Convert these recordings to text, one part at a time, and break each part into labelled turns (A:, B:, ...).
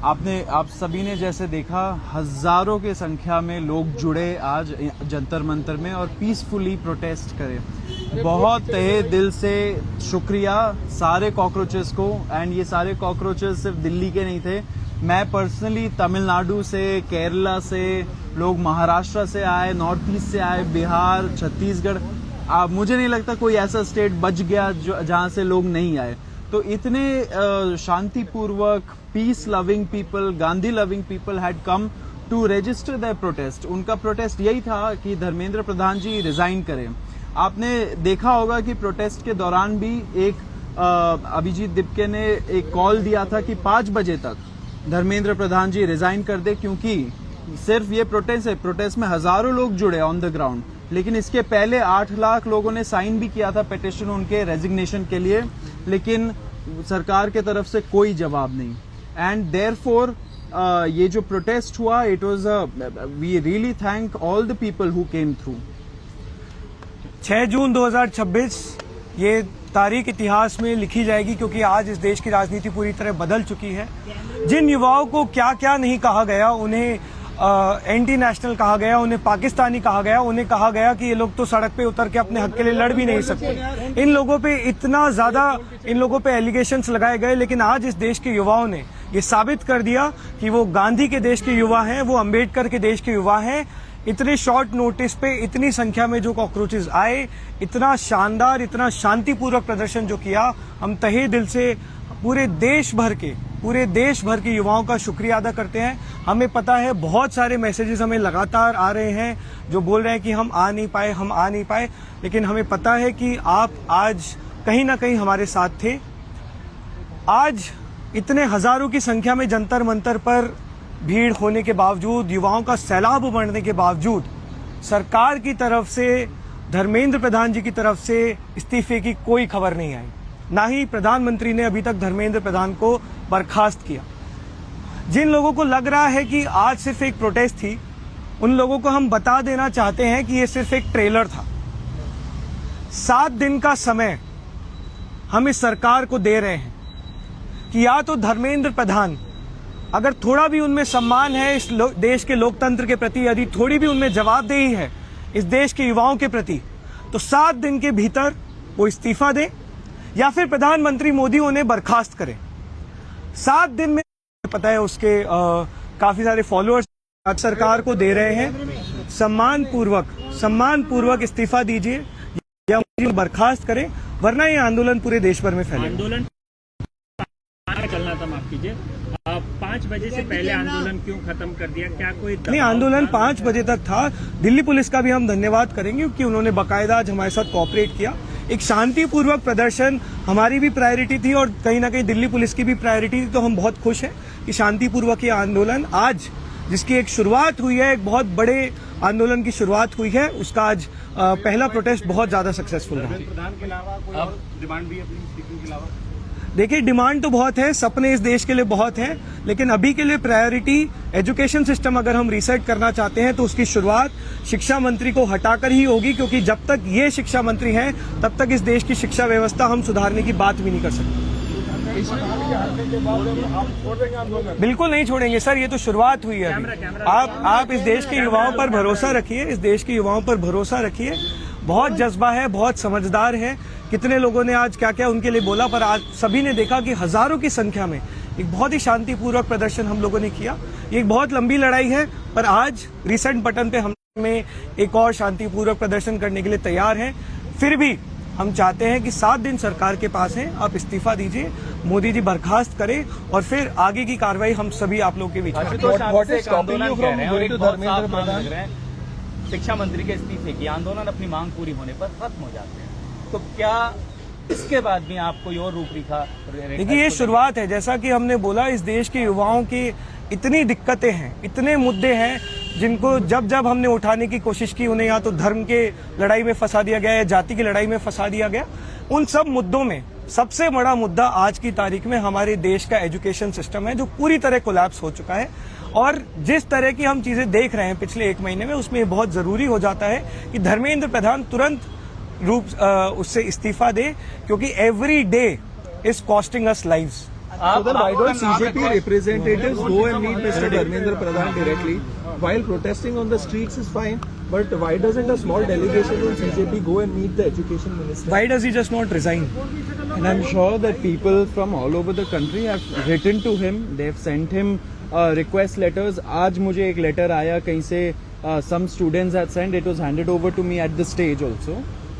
A: आप सभी ने जैसे देखा, हजारों के संख्या में लोग जुड़े आज जंतर मंतर में और पीसफुली प्रोटेस्ट करे। बहुत तहे दिल से शुक्रिया सारे कॉकरोचेस को। एंड ये सारे कॉकरोचेस सिर्फ दिल्ली के नहीं थे। मैं पर्सनली तमिलनाडु से, केरला से, लोग महाराष्ट्र से आए, नॉर्थ ईस्ट से आए, बिहार, छत्तीसगढ़, मुझे नहीं लगता कोई ऐसा स्टेट बच गया जहां से लोग नहीं आए। तो इतने शांतिपूर्वक, peace loving people, Gandhi loving people had come to register their protest. उनका प्रोटेस्ट यही था कि धर्मेंद्र प्रधान जी रिजाइन करें। आपने देखा होगा कि प्रोटेस्ट के दौरान भी एक अभिजीत दिपके ने एक कॉल दिया था कि 5 बजे तक धर्मेंद्र प्रधान जी रिजाइन कर दे, क्योंकि सिर्फ ये प्रोटेस्ट है, प्रोटेस्ट में हजारों लोग जुड़े ऑन द ग्राउंड। लेकिन इसके पहले 8 लाख लोगों ने साइन भी किया था पिटिशन उनके रेजिग्नेशन के लिए, लेकिन सरकार के तरफ से कोई जवाब नहीं। एंड देयरफॉर ये जो प्रोटेस्ट हुआ, it was we really thank all the people who came through.
B: 6 June 2026 ये तारीख इतिहास में लिखी जाएगी, क्योंकि आज इस देश की राजनीति पूरी तरह बदल चुकी है। जिन युवाओं को क्या क्या नहीं कहा गया, उन्हें एंटी नेशनल कहा गया, उन्हें पाकिस्तानी कहा गया, उन्हें कहा गया कि ये लोग तो सड़क पे उतर के अपने हक के लिए लड़ भी नहीं सकते। इन लोगों पे इतना ज्यादा इन लोगों पे एलिगेशंस लगाए गए, लेकिन आज इस देश के युवाओं ने ये साबित कर दिया कि वो गांधी के देश के युवा हैं, वो अंबेडकर के देश के युवा हैं। इतने शॉर्ट नोटिस पे इतनी संख्या में जो कॉकरोचेस आए, इतना शानदार, इतना शांतिपूर्वक प्रदर्शन जो किया, हम तहे दिल से पूरे देश भर के युवाओं का शुक्रिया अदा करते हैं। हमें पता है बहुत सारे मैसेजेस हमें लगातार आ रहे हैं जो बोल रहे हैं कि हम आ नहीं पाए, लेकिन हमें पता है कि आप आज कहीं ना कहीं हमारे साथ थे। आज इतने हजारों की संख्या में जंतर मंतर पर भीड़ होने के बावजूद, युवाओं का सैलाब उमड़ने के बावजूद, सरकार की तरफ से, धर्मेंद्र प्रधान जी की तरफ से इस्तीफे की कोई खबर नहीं आई। ना ही प्रधानमंत्री ने अभी तक धर्मेंद्र प्रधान को बर्खास्त किया। जिन लोगों को लग रहा है कि आज सिर्फ एक प्रोटेस्ट थी, उन लोगों को हम बता देना चाहते हैं कि ये सिर्फ एक ट्रेलर था। 7 दिन का समय हम इस सरकार को दे रहे हैं कि या तो धर्मेंद्र प्रधान, अगर थोड़ा भी उनमें सम्मान है इस देश के लोकतंत्र के प्रति, यदि थोड़ी भी उनमें जवाबदेही है इस देश के युवाओं के प्रति, तो 7 दिन के भीतर वो इस्तीफा दें या फिर प्रधानमंत्री मोदी उन्हें बर्खास्त करें। 7 दिन में पता है उसके काफी सारे फॉलोअर्स आज सरकार को दे रहे हैं। सम्मान पूर्वक इस्तीफा दीजिए या बर्खास्त करें, वरना ये आंदोलन पूरे देश भर में फैलेगा।
C: आंदोलन चलना था, माफ कीजिए, 5 बजे से पहले आंदोलन क्यों खत्म कर दिया? क्या कोई
B: नहीं, आंदोलन 5 बजे तक था। दिल्ली पुलिस का भी हम धन्यवाद करेंगे क्योंकि उन्होंने बाकायदा आज हमारे साथ कोऑपरेट किया। एक शांतिपूर्वक प्रदर्शन हमारी भी प्रायोरिटी थी और कहीं ना कहीं दिल्ली पुलिस की भी प्रायोरिटी थी, तो हम बहुत खुश हैं कि शांतिपूर्वक ये आंदोलन आज, जिसकी एक शुरुआत हुई है, एक बहुत बड़े आंदोलन की शुरुआत हुई है, उसका आज पहला प्रोटेस्ट बहुत ज्यादा सक्सेसफुल रहा।
C: प्रधान के अलावा कोई और डिमांड भी अपनी स्पीकिंग के अलावा?
B: देखिए, डिमांड तो बहुत है, सपने इस देश के लिए बहुत हैं, लेकिन अभी के लिए प्रायोरिटी एजुकेशन सिस्टम अगर हम रीसेट करना चाहते हैं तो उसकी शुरुआत शिक्षा मंत्री को हटाकर ही होगी, क्योंकि जब तक ये शिक्षा मंत्री हैं तब तक इस देश की शिक्षा व्यवस्था हम सुधारने की बात भी नहीं कर सकते। बिल्कुल नहीं छोड़ेंगे सर, ये तो शुरुआत हुई है। आप इस देश के युवाओं पर भरोसा रखिए, इस देश के युवाओं पर भरोसा रखिए। बहुत जज्बा है, बहुत समझदार है। कितने लोगों ने आज क्या क्या उनके लिए बोला, पर आज सभी ने देखा कि हजारों की संख्या में एक बहुत ही शांतिपूर्वक प्रदर्शन हम लोगों ने किया। ये एक बहुत लंबी लड़ाई है, पर आज रीसेंट बटन पे हम में एक और शांतिपूर्वक प्रदर्शन करने के लिए तैयार हैं। फिर भी हम चाहते हैं कि 7 दिन सरकार के पास हैं, आप इस्तीफा दीजिए, मोदी जी बर्खास्त करें और फिर आगे की कार्रवाई हम सभी आप लोगों के बीच में।
C: शिक्षा मंत्री के इस्तीफे की आंदोलन अपनी मांग पूरी होने पर खत्म हो जाते हैं, तो क्या इसके बाद भी आप कोई और रूपरेखा?
B: देखिए, ये शुरुआत है। जैसा कि हमने बोला, इस देश के युवाओं की इतनी दिक्कतें हैं, इतने मुद्दे हैं जिनको जब जब हमने उठाने की कोशिश की, उन्हें या तो धर्म के लड़ाई में फंसा दिया गया या जाति की लड़ाई में फंसा दिया गया। उन सब मुद्दों में सबसे बड़ा मुद्दा आज की तारीख में हमारे देश का एजुकेशन सिस्टम है, जो पूरी तरह कोलैप्स हो चुका है। और जिस तरह की हम चीजें देख रहे हैं पिछले 1 महीने में, उसमें बहुत जरूरी हो जाता है कि धर्मेंद्र प्रधान तुरंत उससे इस्तीफा दे, क्योंकि every day is costing us lives.
C: आप
D: So then why don't
C: आपका नाम
D: CJP
C: request-
D: representatives go and meet Mr. Dharmendra Pradhan directly? While protesting on the streets is fine, but why doesn't a small delegation from CJP go and meet the education minister?
B: Why does he just not resign?
A: And I'm sure that people from all over the country have written to him. They've sent him request letters. आज मुझे एक letter आया कहीं से, some students had sent. It was handed over to me at the stage also.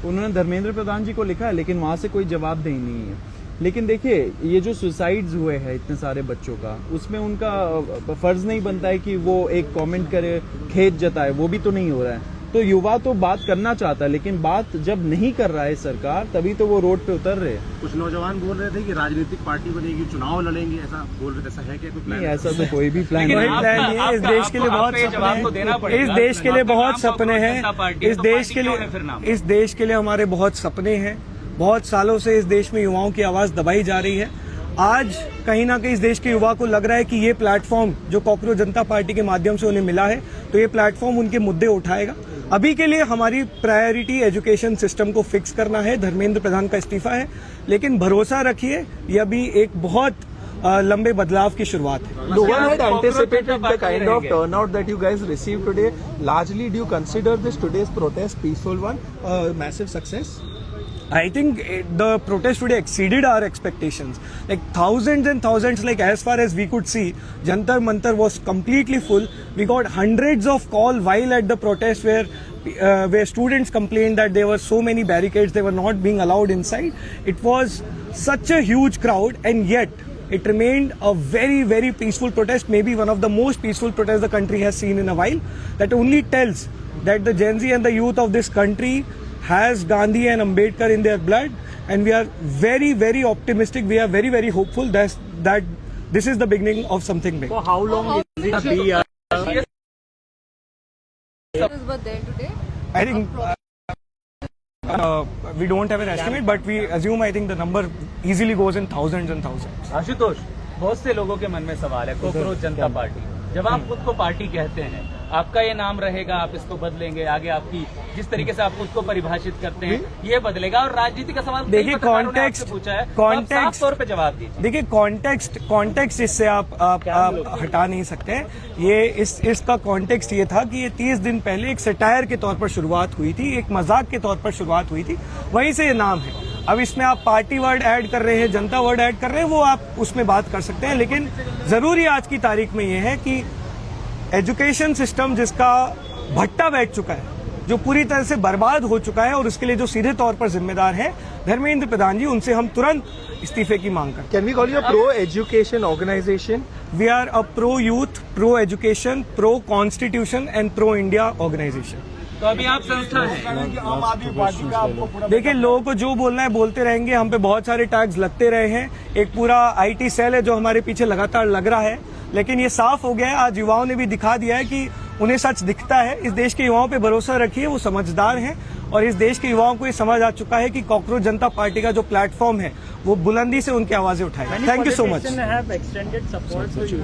A: उन्होंने धर्मेंद्र प्रधान जी को लिखा है, लेकिन वहाँ से कोई जवाबदेही नहीं है. लेकिन देखिए, ये जो सुसाइड्स हुए हैं इतने सारे बच्चों का, उसमें उनका फर्ज नहीं बनता है कि वो एक कमेंट करे, खेद जताए. वो भी तो नहीं हो रहा है. तो युवा तो बात करना चाहता है, लेकिन बात जब नहीं कर रहा है सरकार, तभी तो वो रोड पे उतर रहे हैं.
E: कुछ नौजवान बोल रहे थे कि राजनीतिक पार्टी बनेगी, चुनाव लड़ेंगे, ऐसा बोल रहे थे. ऐसा है क्या कोई
A: नहीं,
E: प्लान?
A: ऐसा तो कोई भी प्लान
C: लेकिन
B: कोई
A: नहीं है.
B: प्लान नहीं है. इस देश के लिए बहुत
C: जवाब तो देना
B: सपने
C: पड़ेगा.
B: हैं. इस देश के लिए बहुत
C: आपका
B: सपने
C: नाम
B: हैं.
C: जनता पार्टी है,
B: इस
C: तो
B: देश
C: पार्टी
B: के
C: क्यों है फिर नाम?
B: लिए, इस देश के लिए हमारे बहुत सपने हैं. बहुत सालों से इस देश में युवाओं की आवाज दबाई जा रही है. आज कहीं ना कहीं इस देश के युवा को लग रहा है कि ये प्लेटफॉर्म जो कॉकरोच जनता पार्टी के माध्यम से उन्हें मिला है, तो ये प्लेटफॉर्म उनके मुद्दे उठाएगा. अभी के लिए हमारी प्रायोरिटी एजुकेशन सिस्टम को फिक्स करना है. धर्मेंद्र प्रधान का इस्तीफा है, लेकिन भरोसा रखिए, ये अभी एक बहुत लंबे बदलाव की शुरुआत है.
D: No one had
C: आप
D: anticipated the
C: cockroach
D: kind of
C: रहेंगे.
D: turnout that you guys received today. Largely, do you consider this today's protest peaceful one, a massive success?
B: I think the protest today exceeded our expectations. Like thousands and thousands, like as far as we could see, Jantar Mantar was completely full. We got hundreds of calls while at the protest where students complained that there were so many barricades, they were not being allowed inside. It was such a huge crowd, and yet it remained a very, very peaceful protest, maybe one of the most peaceful protests the country has seen in a while. That only tells that the Gen Z and the youth of this country has Gandhi and Ambedkar in their blood, and we are very, very optimistic. We are very, very hopeful that this is the beginning of something big.
F: For how long is it be?
G: Were there today?
B: I think we don't have an estimate, but we assume, I think the number easily goes in thousands and thousands.
C: Ashutosh, बहुत से लोगों के मन में सवाल है. Cockroach जनता party, जब आप खुद को पार्टी कहते हैं, आपका ये नाम रहेगा, आप इसको बदलेंगे, आगे आपकी जिस तरीके से आप खुद को परिभाषित करते हैं ये बदलेगा. और राजनीति का सवाल
B: देखिए,
C: कई पत्रकारों ने
B: context-
C: आपसे पूछा है, तो आप साफ तौर पे जवाब दीजिए.
B: देखिए, कॉन्टेक्स्ट इससे आप हटा नहीं सकते. ये इसका कॉन्टेक्स्ट ये था कि ये 30 दिन पहले एक सटायर के तौर पर शुरुआत हुई थी, एक मजाक के तौर पर शुरुआत हुई थी. वहीं से ये नाम है. अब इसमें आप पार्टी वर्ड ऐड कर रहे हैं, जनता वर्ड ऐड कर रहे हैं, वो आप उसमें बात कर सकते हैं. लेकिन जरूरी आज की तारीख में ये है कि एजुकेशन सिस्टम जिसका भट्टा बैठ चुका है, जो पूरी तरह से बर्बाद हो चुका है, और उसके लिए जो सीधे तौर पर जिम्मेदार है धर्मेंद्र प्रधान जी, उनसे हम तुरंत इस्तीफे की मांग करते
D: Can we call you a pro-education organization?
B: हैं. We are a pro youth, pro education, pro constitution and pro India organisation.
C: तो अभी आप संस्था हैं.
B: देखिए, लोगों को जो बोलना है बोलते रहेंगे. हम पे बहुत सारे टैग्स लगते रहे हैं. एक पूरा आईटी सेल है जो हमारे पीछे लगातार लग रहा है. लेकिन ये साफ हो गया है, आज युवाओं ने भी दिखा दिया है कि उन्हें सच दिखता है. इस देश के युवाओं पे भरोसा रखिए, वो समझदार हैं, और इस देश के युवाओं को ये समझ आ चुका है कि कॉकरोच जनता पार्टी का जो प्लेटफॉर्म है वो बुलंदी से उनकी आवाजें उठाएगा. Thank you so much.
F: Have extended support to you.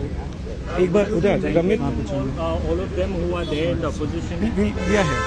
B: एक बार उधर गमित,
F: All of them who are there in the opposition.
B: we are here.